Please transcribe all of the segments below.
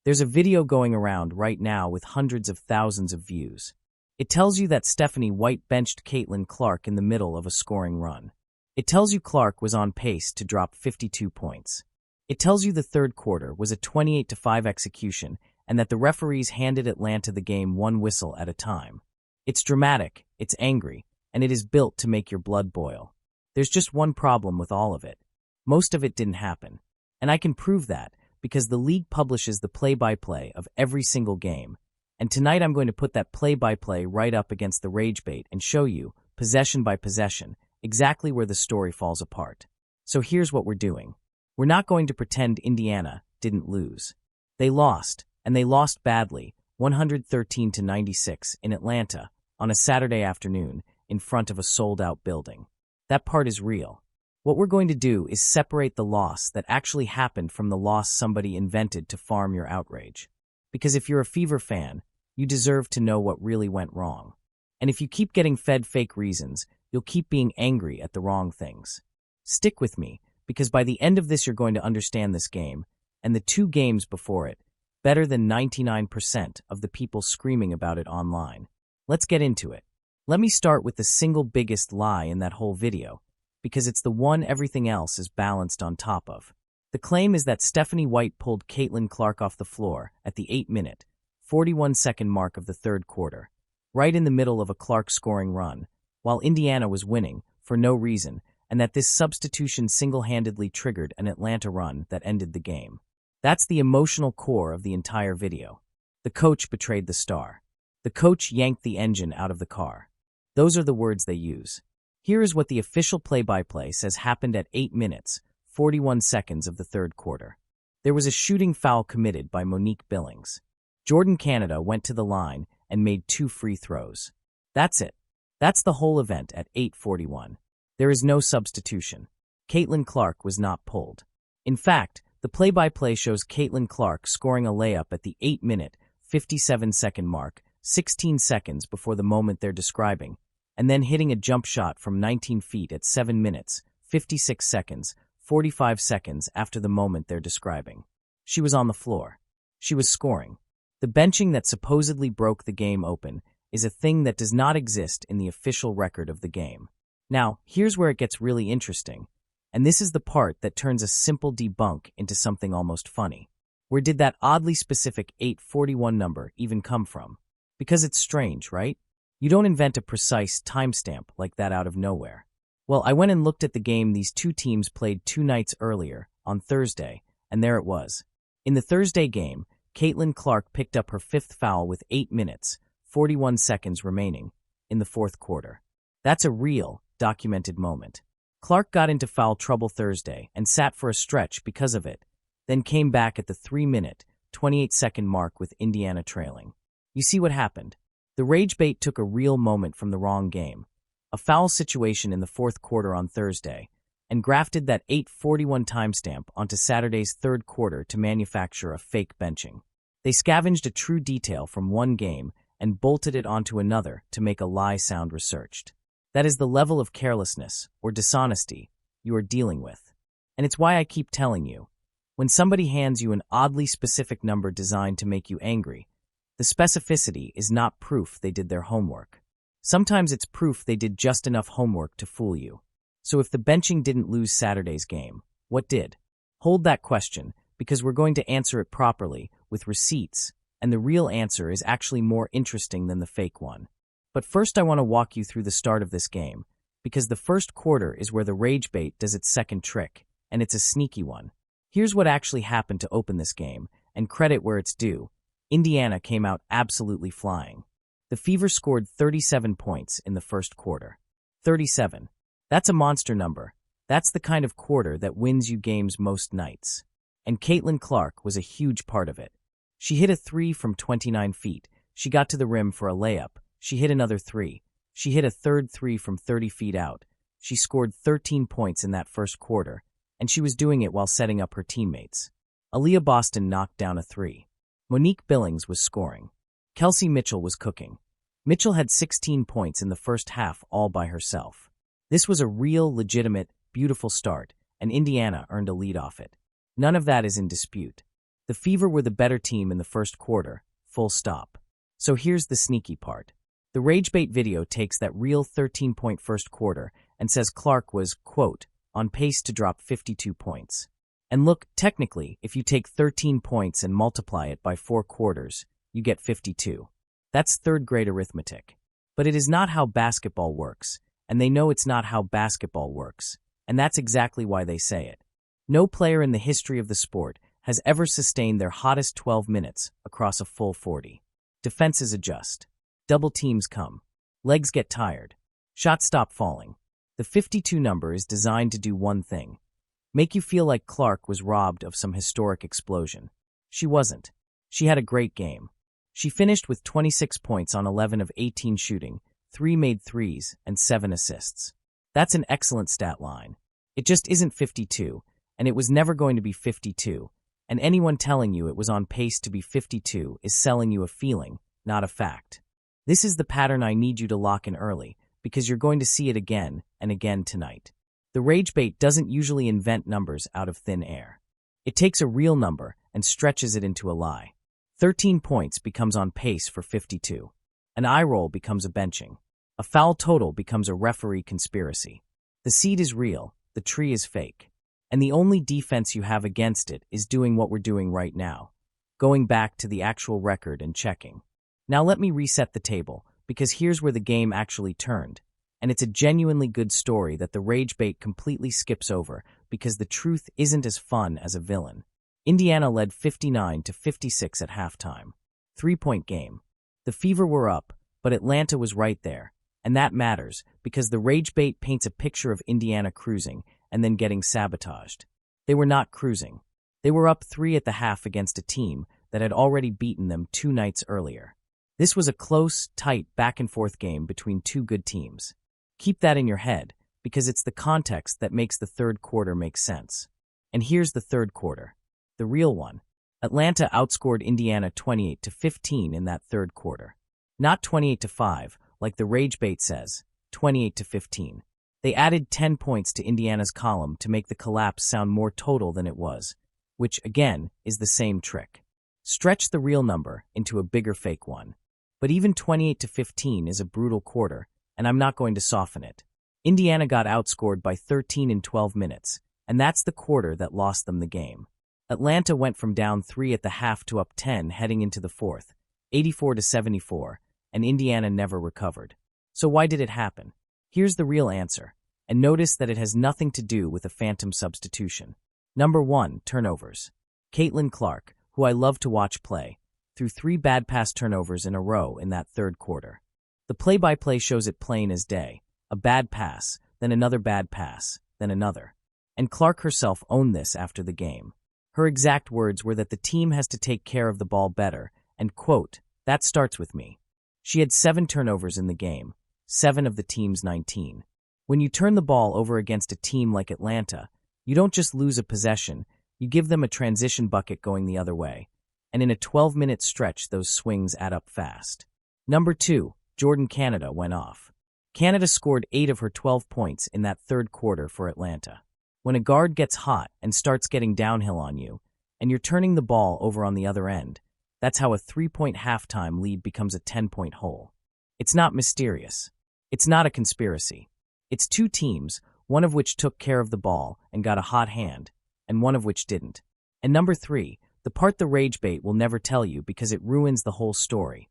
There's a video going around right now with hundreds of thousands of views. It tells you that Stephanie White benched Caitlin Clark in the middle of a scoring run. It tells you Clark was on pace to drop 52 points. It tells you the third quarter was a 28-5 execution and that the referees handed Atlanta the game one whistle at a time. It's dramatic, it's angry, and it is built to make your blood boil. There's just one problem with all of it. Most of it didn't happen. And I can prove that because the league publishes the play-by-play of every single game. And tonight I'm going to put that play-by-play right up against the rage bait and show you, possession by possession, exactly where the story falls apart. So here's what we're doing. We're not going to pretend Indiana didn't lose. They lost, and they lost badly, 113-96 in Atlanta on a Saturday afternoon in front of a sold-out building. That part is real. What we're going to do is separate the loss that actually happened from the loss somebody invented to farm your outrage. Because if you're a Fever fan, you deserve to know what really went wrong. And if you keep getting fed fake reasons, you'll keep being angry at the wrong things. Stick with me, because by the end of this you're going to understand this game, and the two games before it, better than 99% of the people screaming about it online. Let's get into it. Let me start with the single biggest lie in that whole video, because it's the one everything else is balanced on top of. The claim is that Stephanie White pulled Caitlin Clark off the floor at the 8-minute, 41-second mark of the third quarter, right in the middle of a Clark scoring run, while Indiana was winning, for no reason, and that this substitution single-handedly triggered an Atlanta run that ended the game. That's the emotional core of the entire video. The coach betrayed the star. The coach yanked the engine out of the car. Those are the words they use. Here is what the official play-by-play says happened at 8 minutes, 41 seconds of the third quarter. There was a shooting foul committed by Monique Billings. Jordan Canada went to the line and made 2 free throws. That's it. That's the whole event at 8:41. There is no substitution. Caitlin Clark was not pulled. In fact, the play-by-play shows Caitlin Clark scoring a layup at the 8-minute, 57-second mark, 16 seconds before the moment they're describing, and then hitting a jump shot from 19 feet at 7 minutes, 56 seconds, 45 seconds after the moment they're describing. She was on the floor. She was scoring. The benching that supposedly broke the game open is a thing that does not exist in the official record of the game. Now, here's where it gets really interesting, and this is the part that turns a simple debunk into something almost funny. Where did that oddly specific 8:41 number even come from? Because it's strange, right? You don't invent a precise timestamp like that out of nowhere. Well, I went and looked at the game these two teams played 2 nights earlier, on Thursday, and there it was. In the Thursday game, Caitlin Clark picked up her 5th foul with 8 minutes, 41 seconds remaining, in the fourth quarter. That's a real, documented moment. Clark got into foul trouble Thursday and sat for a stretch because of it, then came back at the 3-minute, 28-second mark with Indiana trailing. You see what happened? The rage bait took a real moment from the wrong game, a foul situation in the fourth quarter on Thursday, and grafted that 8:41 timestamp onto Saturday's third quarter to manufacture a fake benching. They scavenged a true detail from one game and bolted it onto another to make a lie sound researched. That is the level of carelessness, or dishonesty, you are dealing with. And it's why I keep telling you, when somebody hands you an oddly specific number designed to make you angry, the specificity is not proof they did their homework. Sometimes it's proof they did just enough homework to fool you. So if the benching didn't lose Saturday's game, what did? Hold that question, because we're going to answer it properly, with receipts, and the real answer is actually more interesting than the fake one. But first I want to walk you through the start of this game, because the first quarter is where the rage bait does its second trick, and it's a sneaky one. Here's what actually happened to open this game, and credit where it's due. Indiana came out absolutely flying. The Fever scored 37 points in the first quarter. 37. That's a monster number. That's the kind of quarter that wins you games most nights. And Caitlin Clark was a huge part of it. She hit a 3 from 29 feet. She got to the rim for a layup. She hit another 3. She hit a third 3 from 30 feet out. She scored 13 points in that first quarter, and she was doing it while setting up her teammates. Aaliyah Boston knocked down a 3. Monique Billings was scoring. Kelsey Mitchell was cooking. Mitchell had 16 points in the first half all by herself. This was a real, legitimate, beautiful start, and Indiana earned a lead off it. None of that is in dispute. The Fever were the better team in the first quarter, full stop. So here's the sneaky part. The Ragebait video takes that real 13-point first quarter and says Clark was, quote, on pace to drop 52 points. And look, technically, if you take 13 points and multiply it by 4 quarters, you get 52. That's third-grade arithmetic. But it is not how basketball works, and they know it's not how basketball works, and that's exactly why they say it. No player in the history of the sport has ever sustained their hottest 12 minutes across a full 40. Defenses adjust. Double teams come. Legs get tired. Shots stop falling. The 52 number is designed to do one thing: make you feel like Clark was robbed of some historic explosion. She wasn't. She had a great game. She finished with 26 points on 11 of 18 shooting, 3 made threes, and 7 assists. That's an excellent stat line. It just isn't 52, and it was never going to be 52, and anyone telling you it was on pace to be 52 is selling you a feeling, not a fact. This is the pattern I need you to lock in early, because you're going to see it again and again tonight. The Ragebait doesn't usually invent numbers out of thin air. It takes a real number and stretches it into a lie. 13 points becomes on pace for 52. An eye roll becomes a benching. A foul total becomes a referee conspiracy. The seed is real, the tree is fake. And the only defense you have against it is doing what we're doing right now, going back to the actual record and checking. Now let me reset the table, because here's where the game actually turned, and it's a genuinely good story that the Ragebait completely skips over because the truth isn't as fun as a villain. Indiana led 59-56 at halftime. 3-point game. The Fever were up, but Atlanta was right there, and that matters because the Ragebait paints a picture of Indiana cruising and then getting sabotaged. They were not cruising. They were up 3 at the half against a team that had already beaten them 2 nights earlier. This was a close, tight, back-and-forth game between 2 good teams. Keep that in your head, because it's the context that makes the third quarter make sense. And here's the third quarter. The real one. Atlanta outscored Indiana 28-15 in that third quarter. Not 28-5, like the Ragebait says, 28-15. They added 10 points to Indiana's column to make the collapse sound more total than it was, which, again, is the same trick. Stretch the real number into a bigger fake one. But even 28-15 is a brutal quarter, and I'm not going to soften it. Indiana got outscored by 13 in 12 minutes, and that's the quarter that lost them the game. Atlanta went from down 3 at the half to up 10 heading into the fourth, 84-74, and Indiana never recovered. So why did it happen? Here's the real answer, and notice that it has nothing to do with a phantom substitution. Number 1, turnovers. Caitlin Clark, who I love to watch play, threw 3 bad pass turnovers in a row in that third quarter. The play-by-play shows it plain as day. A bad pass, then another bad pass, then another. And Clark herself owned this after the game. Her exact words were that the team has to take care of the ball better, and, quote, that starts with me. She had 7 turnovers in the game, 7 of the team's 19. When you turn the ball over against a team like Atlanta, you don't just lose a possession, you give them a transition bucket going the other way. And in a 12-minute stretch, those swings add up fast. Number 2, Jordan Canada went off. Canada scored 8 of her 12 points in that third quarter for Atlanta. When a guard gets hot and starts getting downhill on you, and you're turning the ball over on the other end, that's how a 3-point halftime lead becomes a 10-point hole. It's not mysterious. It's not a conspiracy. It's 2 teams, one of which took care of the ball and got a hot hand, and one of which didn't. And number 3, the part the Ragebait will never tell you because it ruins the whole story.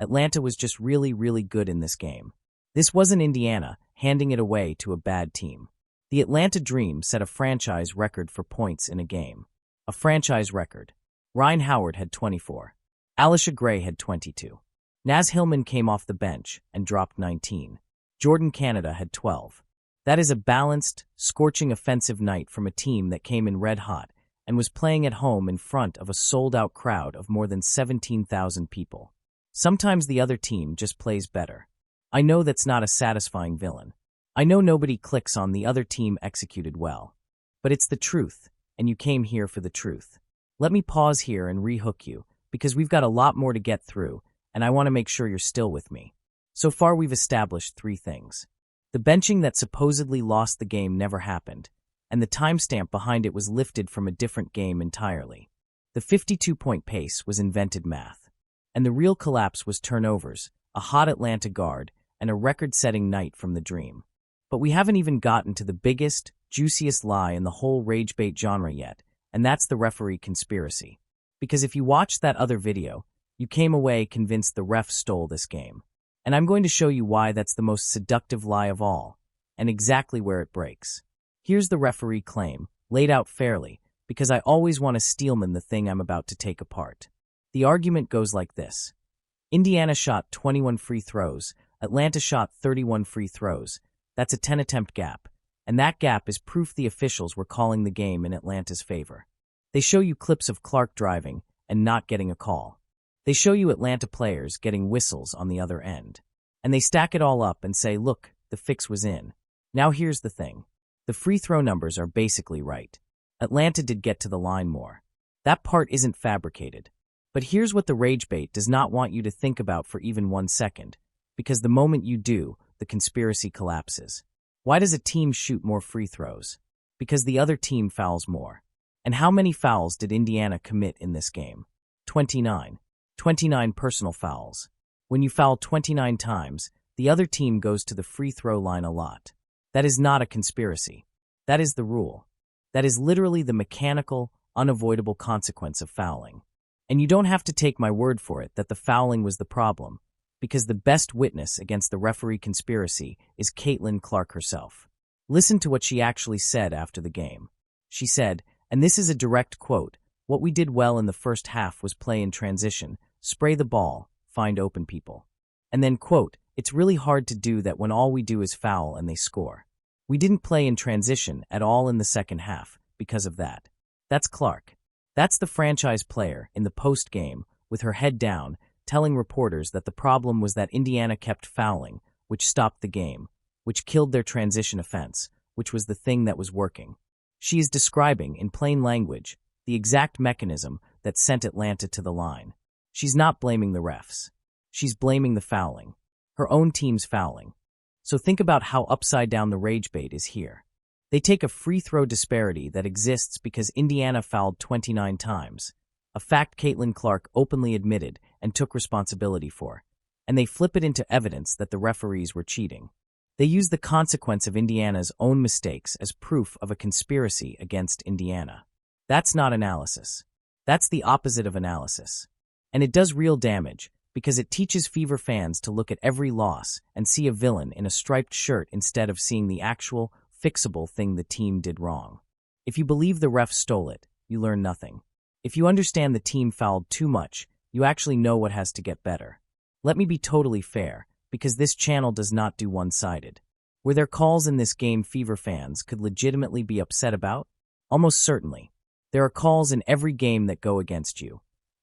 Atlanta was just really, really good in this game. This wasn't Indiana handing it away to a bad team. The Atlanta Dream set a franchise record for points in a game. A franchise record. Ryan Howard had 24. Alicia Gray had 22. Naz Hillman came off the bench and dropped 19. Jordan Canada had 12. That is a balanced, scorching offensive night from a team that came in red hot and was playing at home in front of a sold-out crowd of more than 17,000 people. Sometimes the other team just plays better. I know that's not a satisfying villain. I know nobody clicks on the other team executed well. But it's the truth, and you came here for the truth. Let me pause here and rehook you, because we've got a lot more to get through, and I want to make sure you're still with me. So far we've established 3 things. The benching that supposedly lost the game never happened, and the timestamp behind it was lifted from a different game entirely. The 52-point pace was invented math. And the real collapse was turnovers, a hot Atlanta guard, and a record-setting night from the dream. But we haven't even gotten to the biggest, juiciest lie in the whole rage bait genre yet, and that's the referee conspiracy. Because if you watched that other video, you came away convinced the ref stole this game. And I'm going to show you why that's the most seductive lie of all, and exactly where it breaks. Here's the referee claim, laid out fairly, because I always want to steelman the thing I'm about to take apart. The argument goes like this. Indiana shot 21 free throws, Atlanta shot 31 free throws. That's a 10-attempt gap, and that gap is proof the officials were calling the game in Atlanta's favor. They show you clips of Clark driving and not getting a call. They show you Atlanta players getting whistles on the other end. And they stack it all up and say, look, the fix was in. Now here's the thing. The free throw numbers are basically right. Atlanta did get to the line more. That part isn't fabricated. But here's what the rage bait does not want you to think about for even 1 second, because the moment you do, the conspiracy collapses. Why does a team shoot more free throws? Because the other team fouls more. And how many fouls did Indiana commit in this game? 29. 29 personal fouls. When you foul 29 times, the other team goes to the free throw line a lot. That is not a conspiracy. That is the rule. That is literally the mechanical, unavoidable consequence of fouling. And you don't have to take my word for it that the fouling was the problem, because the best witness against the referee conspiracy is Caitlin Clark herself. Listen to what she actually said after the game. She said, and this is a direct quote, "What we did well in the first half was play in transition, spray the ball, find open people." And then, quote, "It's really hard to do that when all we do is foul and they score. We didn't play in transition at all in the second half because of that." That's Clark. That's the franchise player in the post-game, with her head down, telling reporters that the problem was that Indiana kept fouling, which stopped the game, which killed their transition offense, which was the thing that was working. She is describing, in plain language, the exact mechanism that sent Atlanta to the line. She's not blaming the refs. She's blaming the fouling. Her own team's fouling. So think about how upside down the rage bait is here. They take a free throw disparity that exists because Indiana fouled 29 times, a fact Caitlin Clark openly admitted and took responsibility for, and they flip it into evidence that the referees were cheating. They use the consequence of Indiana's own mistakes as proof of a conspiracy against Indiana. That's not analysis. That's the opposite of analysis. And it does real damage, because it teaches Fever fans to look at every loss and see a villain in a striped shirt instead of seeing the actual, fixable thing the team did wrong. If you believe the ref stole it, you learn nothing. If you understand the team fouled too much, you actually know what has to get better. Let me be totally fair, because this channel does not do one-sided. Were there calls in this game Fever fans could legitimately be upset about? Almost certainly. There are calls in every game that go against you.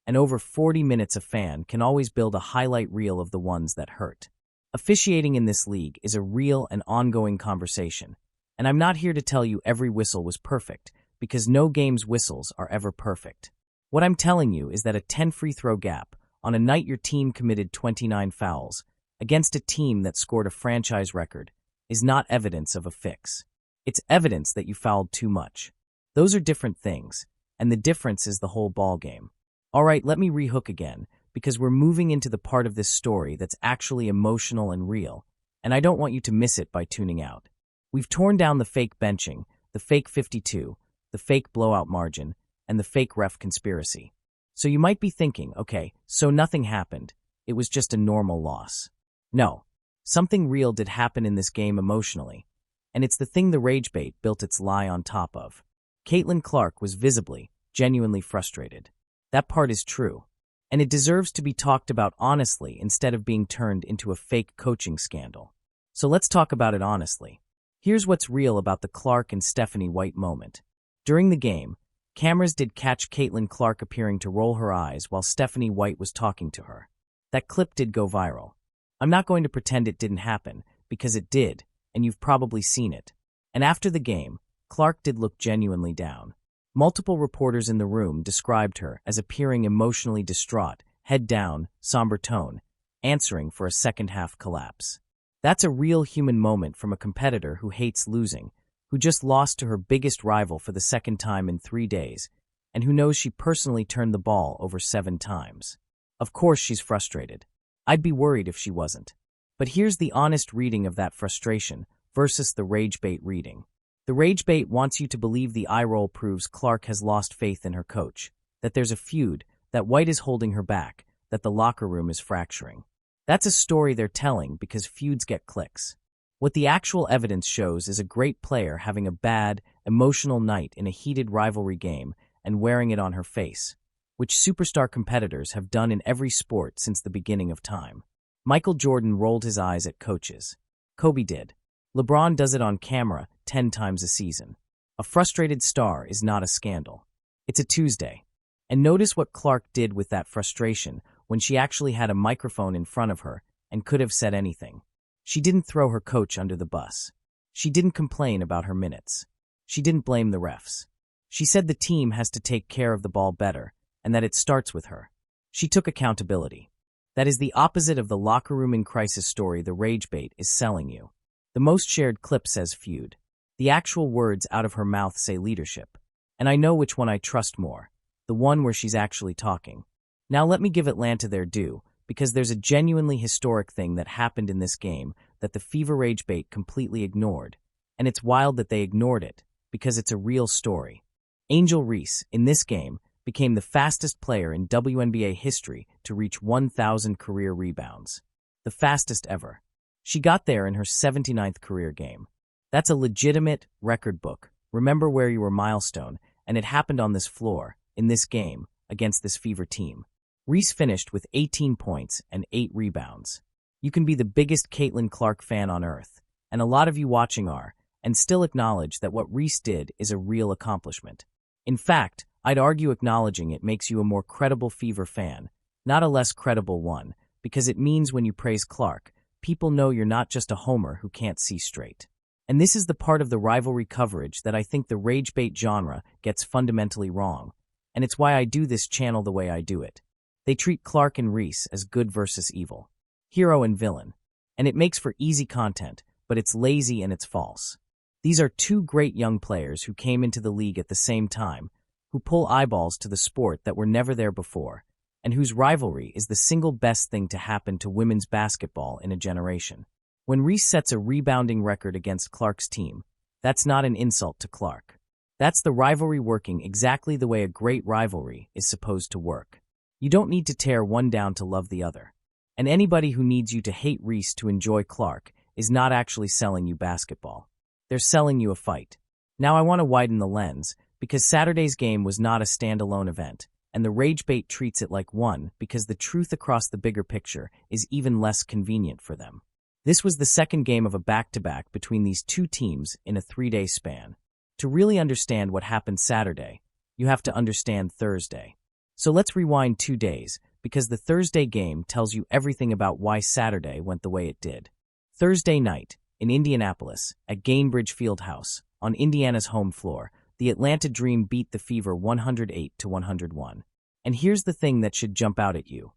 And over 40 minutes a fan can always build a highlight reel of the ones that hurt. Officiating in this league is a real and ongoing conversation. And I'm not here to tell you every whistle was perfect, because no game's whistles are ever perfect. What I'm telling you is that a 10 free throw gap, on a night your team committed 29 fouls, against a team that scored a franchise record, is not evidence of a fix. It's evidence that you fouled too much. Those are different things, and the difference is the whole ballgame. All right, let me rehook again, because we're moving into the part of this story that's actually emotional and real, and I don't want you to miss it by tuning out. We've torn down the fake benching, the fake 52, the fake blowout margin, and the fake ref conspiracy. So you might be thinking, okay, so nothing happened. It was just a normal loss. No, something real did happen in this game emotionally, and it's the thing the rage bait built its lie on top of. Caitlin Clark was visibly, genuinely frustrated. That part is true, and it deserves to be talked about honestly instead of being turned into a fake coaching scandal. So let's talk about it honestly. Here's what's real about the Clark and Stephanie White moment. During the game, cameras did catch Caitlin Clark appearing to roll her eyes while Stephanie White was talking to her. That clip did go viral. I'm not going to pretend it didn't happen, because it did, and you've probably seen it. And after the game, Clark did look genuinely down. Multiple reporters in the room described her as appearing emotionally distraught, head down, somber tone, answering for a second-half collapse. That's a real human moment from a competitor who hates losing, who just lost to her biggest rival for the second time in 3 days, and who knows she personally turned the ball over 7 times. Of course she's frustrated. I'd be worried if she wasn't. But here's the honest reading of that frustration versus the rage bait reading. The rage bait wants you to believe the eye roll proves Clark has lost faith in her coach, that there's a feud, that White is holding her back, that the locker room is fracturing. That's a story they're telling because feuds get clicks. What the actual evidence shows is a great player having a bad, emotional night in a heated rivalry game and wearing it on her face, which superstar competitors have done in every sport since the beginning of time. Michael Jordan rolled his eyes at coaches. Kobe did. LeBron does it on camera 10 times a season. A frustrated star is not a scandal. It's a Tuesday. And notice what Clark did with that frustration when she actually had a microphone in front of her and could have said anything. She didn't throw her coach under the bus. She didn't complain about her minutes. She didn't blame the refs. She said the team has to take care of the ball better and that it starts with her. She took accountability. That is the opposite of the locker room in crisis story the rage bait is selling you. The most shared clip says feud. The actual words out of her mouth say leadership. And I know which one I trust more, the one where she's actually talking. Now let me give Atlanta their due, because there's a genuinely historic thing that happened in this game that the Fever Rage bait completely ignored. And it's wild that they ignored it, because it's a real story. Angel Reese, in this game, became the fastest player in WNBA history to reach 1,000 career rebounds. The fastest ever. She got there in her 79th career game. That's a legitimate record book. Remember where you were milestone, and it happened on this floor, in this game, against this Fever team. Reese finished with 18 points and 8 rebounds. You can be the biggest Caitlin Clark fan on earth, and a lot of you watching are, and still acknowledge that what Reese did is a real accomplishment. In fact, I'd argue acknowledging it makes you a more credible Fever fan, not a less credible one, because it means when you praise Clark, people know you're not just a homer who can't see straight. And this is the part of the rivalry coverage that I think the rage bait genre gets fundamentally wrong, and it's why I do this channel the way I do it. They treat Clark and Reese as good versus evil, hero and villain, and it makes for easy content, but it's lazy and it's false. These are two great young players who came into the league at the same time, who pull eyeballs to the sport that were never there before, and whose rivalry is the single best thing to happen to women's basketball in a generation. When Reese sets a rebounding record against Clark's team, that's not an insult to Clark. That's the rivalry working exactly the way a great rivalry is supposed to work. You don't need to tear one down to love the other. And anybody who needs you to hate Reese to enjoy Clark is not actually selling you basketball. They're selling you a fight. Now I want to widen the lens, because Saturday's game was not a standalone event, and the rage bait treats it like one because the truth across the bigger picture is even less convenient for them. This was the second game of a back-to-back between these two teams in a 3-day span. To really understand what happened Saturday, you have to understand Thursday. So let's rewind 2 days, because the Thursday game tells you everything about why Saturday went the way it did. Thursday night, in Indianapolis, at Gainbridge Fieldhouse, on Indiana's home floor, the Atlanta Dream beat the Fever 108-101. And here's the thing that should jump out at you.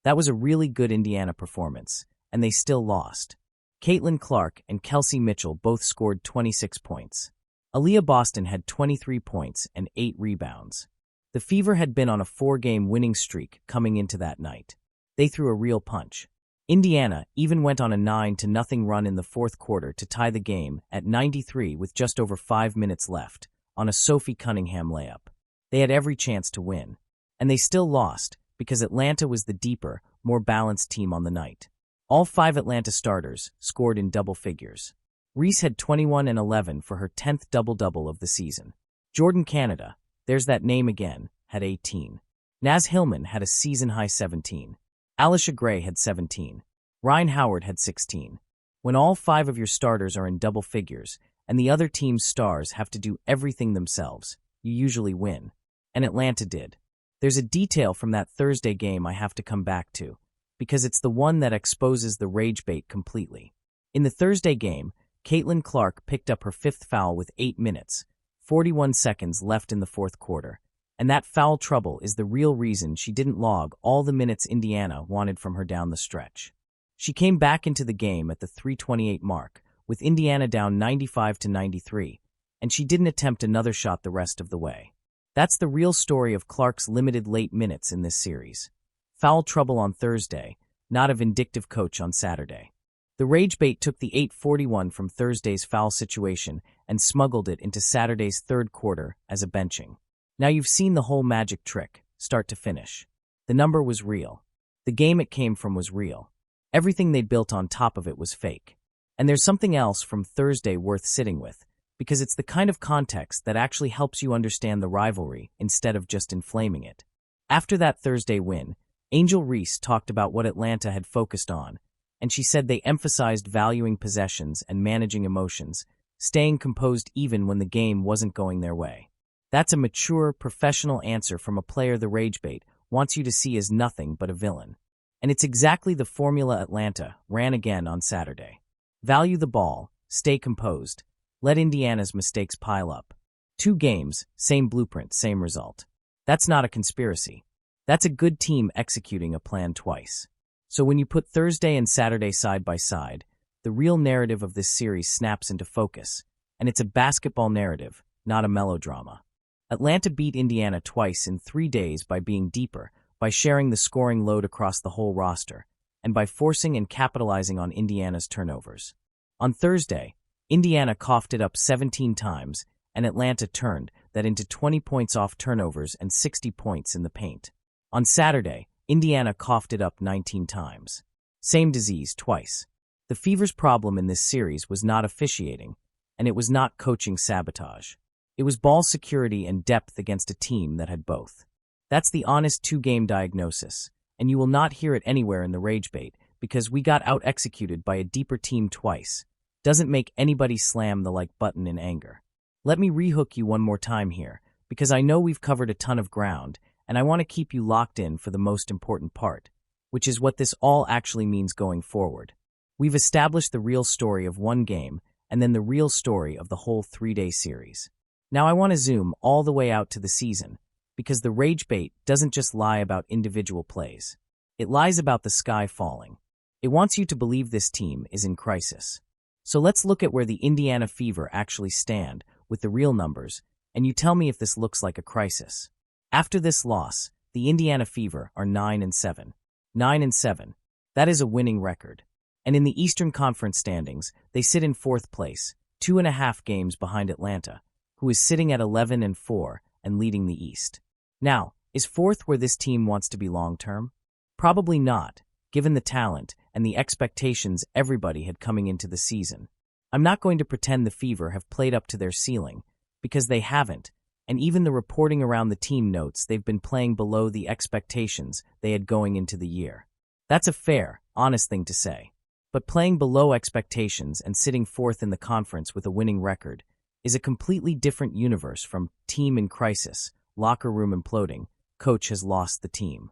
That was a really good Indiana performance, and they still lost. Caitlin Clark and Kelsey Mitchell both scored 26 points. Aaliyah Boston had 23 points and 8 rebounds. The Fever had been on a 4-game winning streak coming into that night. They threw a real punch. Indiana even went on a 9-0 run in the fourth quarter to tie the game at 93 with just over 5 minutes left, on a Sophie Cunningham layup. They had every chance to win. And they still lost, because Atlanta was the deeper, more balanced team on the night. All 5 Atlanta starters scored in double figures. Reese had 21 and 11 for her 10th double-double of the season. Jordan Canada, there's that name again, had 18. Naz Hillman had a season-high 17. Alisha Gray had 17. Ryan Howard had 16. When all 5 of your starters are in double figures, and the other team's stars have to do everything themselves, you usually win. And Atlanta did. There's a detail from that Thursday game I have to come back to, because it's the one that exposes the rage bait completely. In the Thursday game, Caitlin Clark picked up her 5th foul with 8 minutes, 41 seconds left in the fourth quarter, and that foul trouble is the real reason she didn't log all the minutes Indiana wanted from her down the stretch. She came back into the game at the 3:28 mark, with Indiana down 95-93, and she didn't attempt another shot the rest of the way. That's the real story of Clark's limited late minutes in this series. Foul trouble on Thursday, not a vindictive coach on Saturday. The Rage Bait took the 8:41 from Thursday's foul situation and smuggled it into Saturday's third quarter as a benching. Now you've seen the whole magic trick, start to finish. The number was real. The game it came from was real. Everything they'd built on top of it was fake. And there's something else from Thursday worth sitting with, because it's the kind of context that actually helps you understand the rivalry instead of just inflaming it. After that Thursday win, Angel Reese talked about what Atlanta had focused on, and she said they emphasized valuing possessions and managing emotions, staying composed even when the game wasn't going their way. That's a mature, professional answer from a player the Rage Bait wants you to see as nothing but a villain. And it's exactly the formula Atlanta ran again on Saturday. Value the ball, stay composed, let Indiana's mistakes pile up. 2 games, same blueprint, same result. That's not a conspiracy. That's a good team executing a plan twice. So when you put Thursday and Saturday side by side, the real narrative of this series snaps into focus, and it's a basketball narrative, not a melodrama. Atlanta beat Indiana twice in 3 days by being deeper, by sharing the scoring load across the whole roster, and by forcing and capitalizing on Indiana's turnovers. On Thursday, Indiana coughed it up 17 times, and Atlanta turned that into 20 points off turnovers and 60 points in the paint. On Saturday, Indiana coughed it up 19 times. Same disease twice. The Fever's problem in this series was not officiating, and it was not coaching sabotage. It was ball security and depth against a team that had both. That's the honest 2-game diagnosis, and you will not hear it anywhere in the Rage Bait because we got out-executed by a deeper team twice. Doesn't make anybody slam the like button in anger. Let me rehook you one more time here, because I know we've covered a ton of ground, and I want to keep you locked in for the most important part, which is what this all actually means going forward. We've established the real story of one game, and then the real story of the whole 3-day series. Now I want to zoom all the way out to the season, because the Rage Bait doesn't just lie about individual plays. It lies about the sky falling. It wants you to believe this team is in crisis. So let's look at where the Indiana Fever actually stand with the real numbers, and you tell me if this looks like a crisis. After this loss, the Indiana Fever are 9-7. 9-7. That is a winning record. And in the Eastern Conference standings, they sit in 4th place, 2.5 games behind Atlanta, who is sitting at 11-4 and leading the East. Now, is 4th where this team wants to be long-term? Probably not, given the talent and the expectations everybody had coming into the season. I'm not going to pretend the Fever have played up to their ceiling, because they haven't, and even the reporting around the team notes they've been playing below the expectations they had going into the year. That's a fair, honest thing to say. But playing below expectations and sitting 4th in the conference with a winning record is a completely different universe from team in crisis, locker room imploding, coach has lost the team.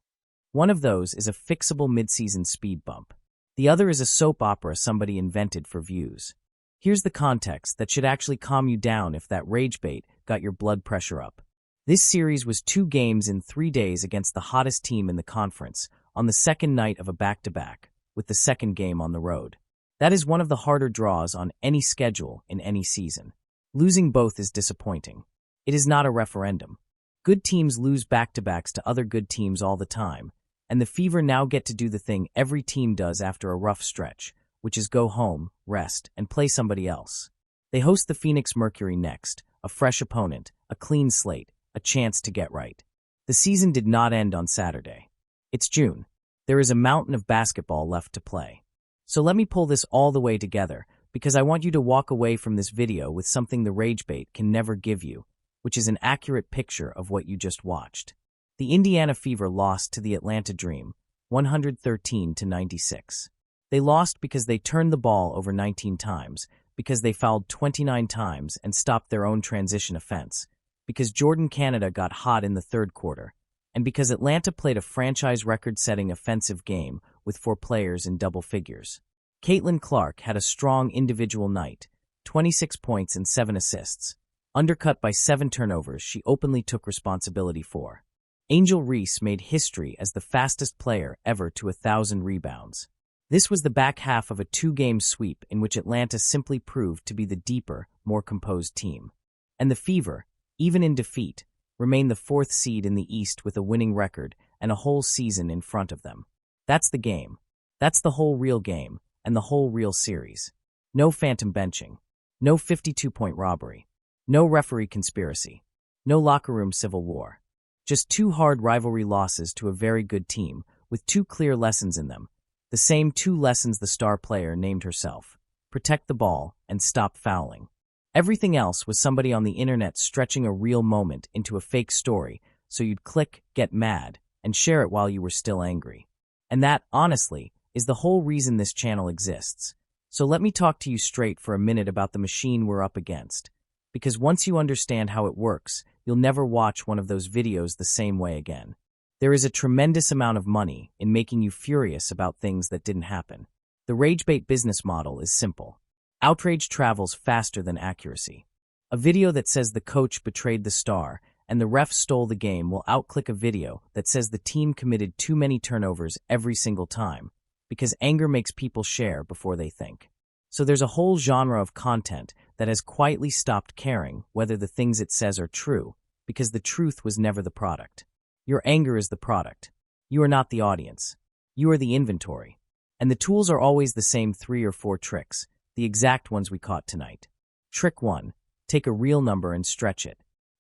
One of those is a fixable midseason speed bump. The other is a soap opera somebody invented for views. Here's the context that should actually calm you down if that Rage Bait got your blood pressure up. This series was 2 games in 3 days against the hottest team in the conference on the second night of a back-to-back, with the second game on the road. That is one of the harder draws on any schedule in any season. Losing both is disappointing. It is not a referendum. Good teams lose back-to-backs to other good teams all the time, and the Fever now get to do the thing every team does after a rough stretch, which is go home, rest, and play somebody else. They host the Phoenix Mercury next, a fresh opponent, a clean slate, a chance to get right. The season did not end on Saturday. It's June. There is a mountain of basketball left to play. So let me pull this all the way together, because I want you to walk away from this video with something the Rage Bait can never give you, which is an accurate picture of what you just watched. The Indiana Fever lost to the Atlanta Dream, 113-96. They lost because they turned the ball over 19 times, because they fouled 29 times and stopped their own transition offense, because Jordan Canada got hot in the third quarter, and because Atlanta played a franchise record-setting offensive game with 4 players in double figures. Caitlin Clark had a strong individual night, 26 points and 7 assists. Undercut by 7 turnovers she openly took responsibility for. Angel Reese made history as the fastest player ever to 1,000 rebounds. This was the back half of a 2-game sweep in which Atlanta simply proved to be the deeper, more composed team. And the Fever, even in defeat, remain the fourth seed in the East with a winning record and a whole season in front of them. That's the game. That's the whole real game and the whole real series. No phantom benching. No 52-point robbery. No referee conspiracy. No locker room civil war. Just two hard rivalry losses to a very good team with two clear lessons in them. The same two lessons the star player named herself. Protect the ball and stop fouling. Everything else was somebody on the internet stretching a real moment into a fake story so you'd click, get mad, and share it while you were still angry. And that, honestly, is the whole reason this channel exists. So let me talk to you straight for a minute about the machine we're up against. Because once you understand how it works, you'll never watch one of those videos the same way again. There is a tremendous amount of money in making you furious about things that didn't happen. The ragebait business model is simple. Outrage travels faster than accuracy. A video that says the coach betrayed the star and the ref stole the game will outclick a video that says the team committed too many turnovers every single time, because anger makes people share before they think. So there's a whole genre of content that has quietly stopped caring whether the things it says are true, because the truth was never the product. Your anger is the product. You are not the audience. You are the inventory. And the tools are always the same 3 or 4 tricks, the exact ones we caught tonight. Trick 1. Take a real number and stretch it.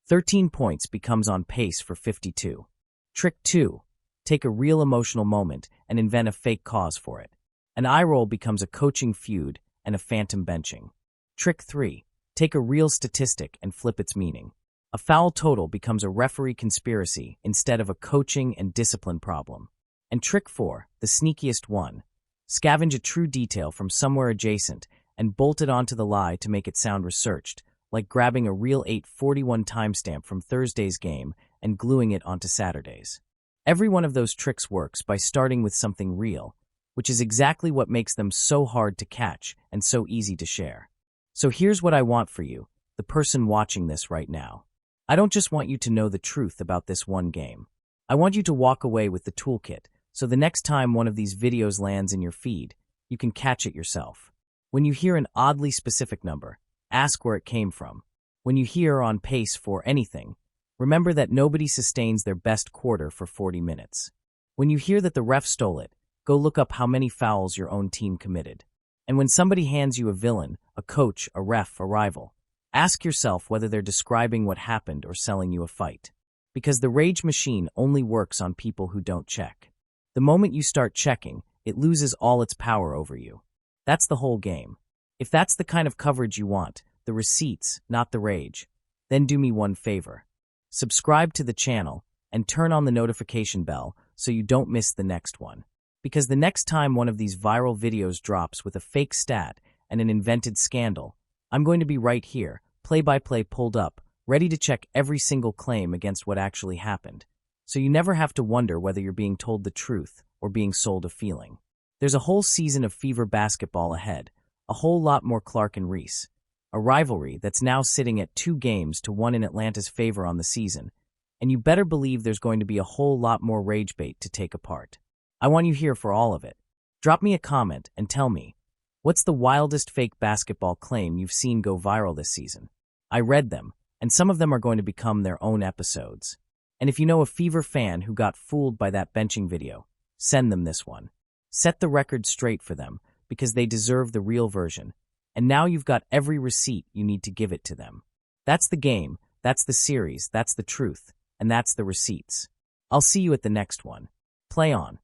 13 points becomes on pace for 52. Trick 2. Take a real emotional moment and invent a fake cause for it. An eye roll becomes a coaching feud and a phantom benching. Trick 3. Take a real statistic and flip its meaning. A foul total becomes a referee conspiracy instead of a coaching and discipline problem. And trick 4, the sneakiest one. Scavenge a true detail from somewhere adjacent and bolt it onto the lie to make it sound researched, like grabbing a real 8:41 timestamp from Thursday's game and gluing it onto Saturday's. Every one of those tricks works by starting with something real, which is exactly what makes them so hard to catch and so easy to share. So here's what I want for you, the person watching this right now. I don't just want you to know the truth about this one game. I want you to walk away with the toolkit, so the next time one of these videos lands in your feed, you can catch it yourself. When you hear an oddly specific number, ask where it came from. When you hear on pace for anything, remember that nobody sustains their best quarter for 40 minutes. When you hear that the ref stole it, go look up how many fouls your own team committed. And when somebody hands you a villain, a coach, a ref, a rival, ask yourself whether they're describing what happened or selling you a fight. Because the rage machine only works on people who don't check. The moment you start checking, it loses all its power over you. That's the whole game. If that's the kind of coverage you want, the receipts, not the rage, then do me one favor. Subscribe to the channel and turn on the notification bell so you don't miss the next one. Because the next time one of these viral videos drops with a fake stat and an invented scandal, I'm going to be right here, play-by-play pulled up, ready to check every single claim against what actually happened. So you never have to wonder whether you're being told the truth or being sold a feeling. There's a whole season of Fever basketball ahead, a whole lot more Clark and Reese, a rivalry that's now sitting at 2 games to 1 in Atlanta's favor on the season, and you better believe there's going to be a whole lot more rage bait to take apart. I want you here for all of it. Drop me a comment and tell me, what's the wildest fake basketball claim you've seen go viral this season? I read them, and some of them are going to become their own episodes. And if you know a Fever fan who got fooled by that benching video, send them this one. Set the record straight for them, because they deserve the real version. And now you've got every receipt you need to give it to them. That's the game, that's the series, that's the truth, and that's the receipts. I'll see you at the next one. Play on.